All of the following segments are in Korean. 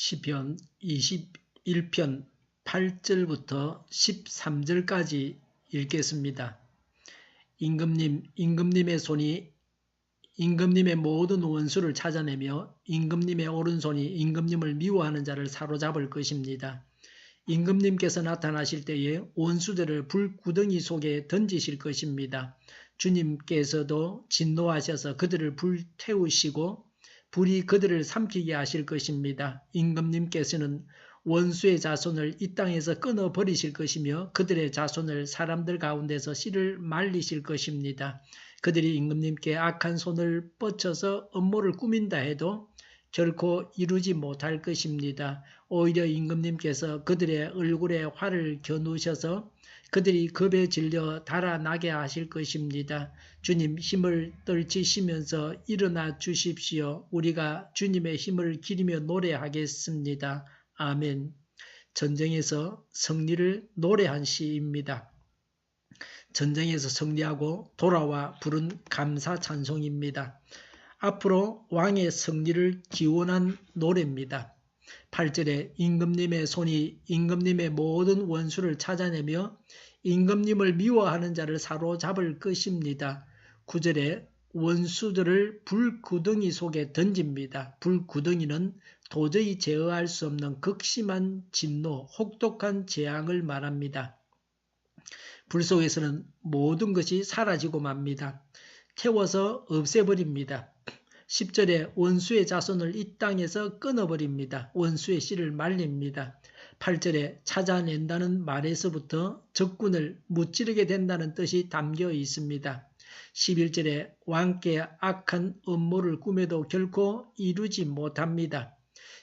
시편 21편 8절부터 13절까지 읽겠습니다. 임금님의 손이 임금님의 모든 원수를 찾아내며 임금님의 오른손이 임금님을 미워하는 자를 사로잡을 것입니다. 임금님께서 나타나실 때에 원수들을 불구덩이 속에 던지실 것입니다. 주님께서도 진노하셔서 그들을 불태우시고 불이 그들을 삼키게 하실 것입니다. 임금님께서는 원수의 자손을 이 땅에서 끊어버리실 것이며 그들의 자손을 사람들 가운데서 씨를 말리실 것입니다. 그들이 임금님께 악한 손을 뻗쳐서 음모를 꾸민다 해도 결코 이루지 못할 것입니다. 오히려 임금님께서 그들의 얼굴에 활을 겨누셔서 그들이 겁에 질려 달아나게 하실 것입니다. 주님 힘을 떨치시면서 일어나 주십시오. 우리가 주님의 힘을 기리며 노래하겠습니다. 아멘. 전쟁에서 승리를 노래한 시입니다. 전쟁에서 승리하고 돌아와 부른 감사 찬송입니다. 앞으로 왕의 승리를 기원한 노래입니다. 8절에 임금님의 손이 임금님의 모든 원수를 찾아내며 임금님을 미워하는 자를 사로잡을 것입니다. 9절에 원수들을 불구덩이 속에 던집니다. 불구덩이는 도저히 제어할 수 없는 극심한 진노, 혹독한 재앙을 말합니다. 불 속에서는 모든 것이 사라지고 맙니다. 태워서 없애버립니다. 10절에 원수의 자손을 이 땅에서 끊어버립니다. 원수의 씨를 말립니다. 8절에 찾아낸다는 말에서부터 적군을 무찌르게 된다는 뜻이 담겨 있습니다. 11절에 왕께 악한 음모를 꾸며도 결코 이루지 못합니다.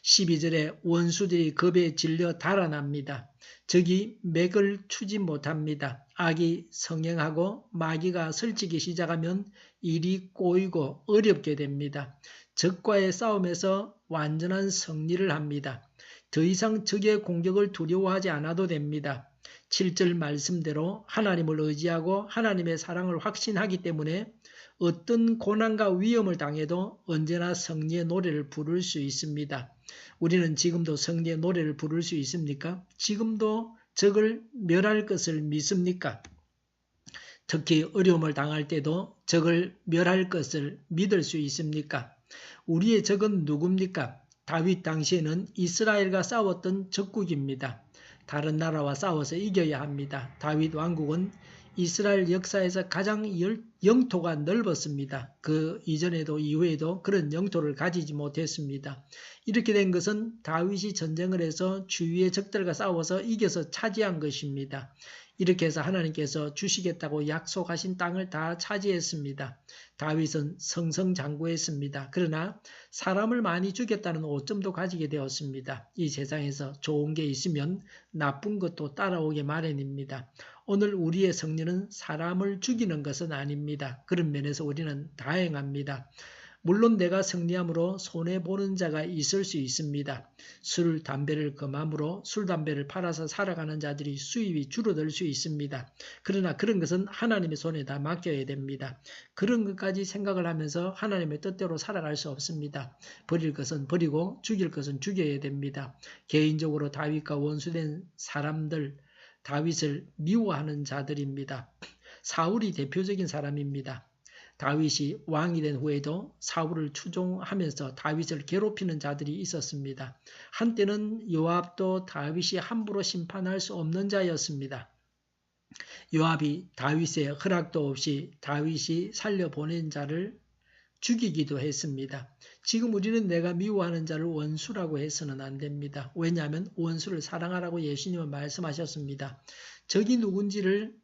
12절에 원수들이 겁에 질려 달아납니다. 적이 맥을 추지 못합니다. 악이 성행하고 마귀가 설치기 시작하면 일이 꼬이고 어렵게 됩니다. 적과의 싸움에서 완전한 승리를 합니다. 더 이상 적의 공격을 두려워하지 않아도 됩니다. 7절 말씀대로 하나님을 의지하고 하나님의 사랑을 확신하기 때문에 어떤 고난과 위험을 당해도 언제나 승리의 노래를 부를 수 있습니다. 우리는 지금도 승리의 노래를 부를 수 있습니까? 지금도 적을 멸할 것을 믿습니까? 특히 어려움을 당할 때도 적을 멸할 것을 믿을 수 있습니까? 우리의 적은 누굽니까? 다윗 당시에는 이스라엘과 싸웠던 적국입니다. 다른 나라와 싸워서 이겨야 합니다. 다윗 왕국은 이스라엘 역사에서 가장 영토가 넓었습니다. 그 이전에도 이후에도 그런 영토를 가지지 못했습니다. 이렇게 된 것은 다윗이 전쟁을 해서 주위의 적들과 싸워서 이겨서 차지한 것입니다. 이렇게 해서 하나님께서 주시겠다고 약속하신 땅을 다 차지했습니다. 다윗은 승승장구했습니다. 그러나 사람을 많이 죽였다는 오점도 가지게 되었습니다. 이 세상에서 좋은 게 있으면 나쁜 것도 따라오게 마련입니다. 오늘 우리의 승리는 사람을 죽이는 것은 아닙니다. 그런 면에서 우리는 다행합니다. 물론 내가 승리함으로 손해보는 자가 있을 수 있습니다. 술, 담배를 금함으로 술, 담배를 팔아서 살아가는 자들이 수입이 줄어들 수 있습니다. 그러나 그런 것은 하나님의 손에다 맡겨야 됩니다. 그런 것까지 생각을 하면서 하나님의 뜻대로 살아갈 수 없습니다. 버릴 것은 버리고 죽일 것은 죽여야 됩니다. 개인적으로 다윗과 원수된 사람들, 다윗을 미워하는 자들입니다. 사울이 대표적인 사람입니다. 다윗이 왕이 된 후에도 사울을 추종하면서 다윗을 괴롭히는 자들이 있었습니다. 한때는 요압도 다윗이 함부로 심판할 수 없는 자였습니다. 요압이 다윗의 허락도 없이 다윗이 살려보낸 자를 죽이기도 했습니다. 지금 우리는 내가 미워하는 자를 원수라고 해서는 안 됩니다. 왜냐하면 원수를 사랑하라고 예수님은 말씀하셨습니다. 적이 누군지를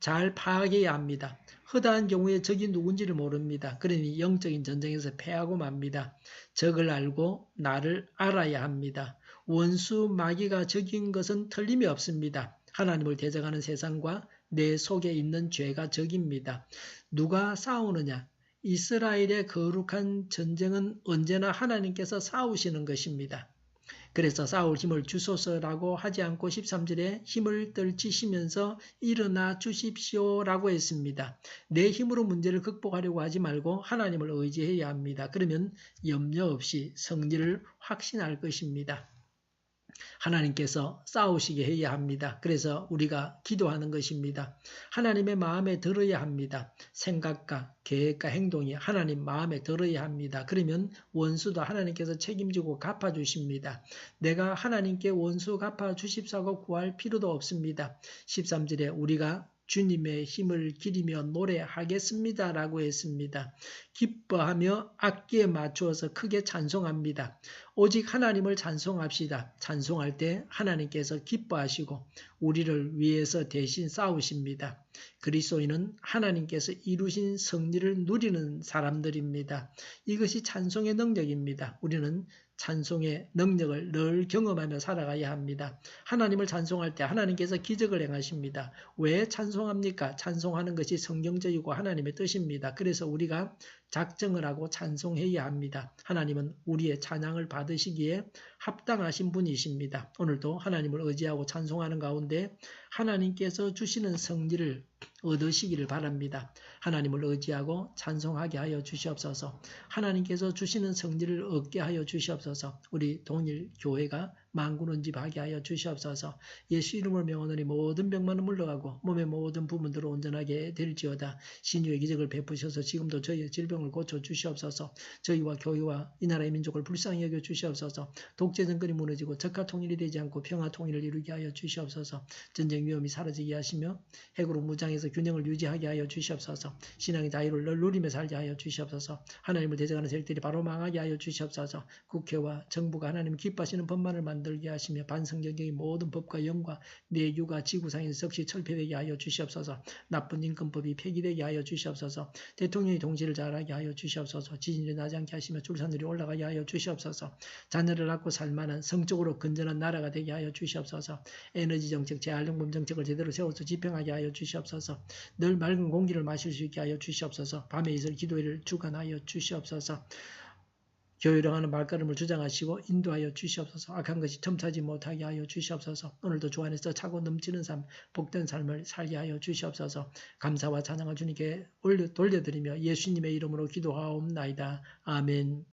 잘 파악해야 합니다. 허다한 경우에 적이 누군지를 모릅니다. 그러니 영적인 전쟁에서 패하고 맙니다. 적을 알고 나를 알아야 합니다. 원수 마귀가 적인 것은 틀림이 없습니다. 하나님을 대적하는 세상과 내 속에 있는 죄가 적입니다. 누가 싸우느냐? 이스라엘의 거룩한 전쟁은 언제나 하나님께서 싸우시는 것입니다. 그래서 싸울 힘을 주소서라고 하지 않고 13절에 힘을 떨치시면서 일어나 주십시오라고 했습니다. 내 힘으로 문제를 극복하려고 하지 말고 하나님을 의지해야 합니다. 그러면 염려 없이 승리를 확신할 것입니다. 하나님께서 싸우시게 해야 합니다. 그래서 우리가 기도하는 것입니다. 하나님의 마음에 들어야 합니다. 생각과 계획과 행동이 하나님 마음에 들어야 합니다. 그러면 원수도 하나님께서 책임지고 갚아주십니다. 내가 하나님께 원수 갚아주십사고 구할 필요도 없습니다. 13절에 우리가 주님의 힘을 기리며 노래하겠습니다 라고 했습니다. 기뻐하며 악기에 맞추어서 크게 찬송합니다. 오직 하나님을 찬송합시다. 찬송할 때 하나님께서 기뻐하시고 우리를 위해서 대신 싸우십니다. 그리스도인은 하나님께서 이루신 승리를 누리는 사람들입니다. 이것이 찬송의 능력입니다. 우리는 찬송의 능력을 늘 경험하며 살아가야 합니다. 하나님을 찬송할 때 하나님께서 기적을 행하십니다. 왜 찬송합니까? 찬송하는 것이 성경적이고 하나님의 뜻입니다. 그래서 우리가 작정을 하고 찬송해야 합니다. 하나님은 우리의 찬양을 받으시기에 합당하신 분이십니다. 오늘도 하나님을 의지하고 찬송하는 가운데 하나님께서 주시는 승리를 얻으시기를 바랍니다. 하나님을 의지하고 찬송하게 하여 주시옵소서. 하나님께서 주시는 승리를 얻게 하여 주시옵소서. 우리 동일교회가 만군원집하게 하여 주시옵소서. 예수 이름을 명하노니 모든 병만은 물러가고 몸의 모든 부분들을 온전하게 될지어다. 신유의 기적을 베푸셔서 지금도 저희의 질병을 고쳐 주시옵소서. 저희와 교회와 이 나라의 민족을 불쌍히 여겨 주시옵소서. 독재 정권이 무너지고 적화 통일이 되지 않고 평화 통일을 이루게 하여 주시옵소서. 전쟁 위험이 사라지게 하시며 핵으로 무장해서 균형을 유지하게 하여 주시옵소서. 신앙의 자유를 늘 누리며 살게 하여 주시옵소서. 하나님을 대적하는 세력들이 바로 망하게 하여 주시옵소서. 국회와 정부가 하나님 기뻐하시는 법만을 만들게 하시며 반성경의 모든 법과 영과 내유가 지구상에서 즉시 철폐되게 하여 주시옵소서. 나쁜 인권법이 폐기되게 하여 주시옵소서. 대통령이 통치를 잘하게 하여 주시옵소서. 지진이 나지 않게 하시며 출산율이 올라가게 하여 주시옵소서. 자녀를 낳고 살만한 성적으로 건전한 나라가 되게 하여 주시옵소서. 에너지 정책, 재활용법 정책을 제대로 세워서 집행하게 하여 주시옵소서. 늘 맑은 공기를 마실 수 있게 하여 주시옵소서. 밤에 이슬 기도회를 주관하여 주시옵소서. 교회령하는 말걸음을 주장하시고 인도하여 주시옵소서. 악한 것이 첨차지 못하게 하여 주시옵소서. 오늘도 주 안에서 차고 넘치는 삶, 복된 삶을 살게 하여 주시옵소서. 감사와 찬양을 주님께 돌려드리며 예수님의 이름으로 기도하옵나이다. 아멘.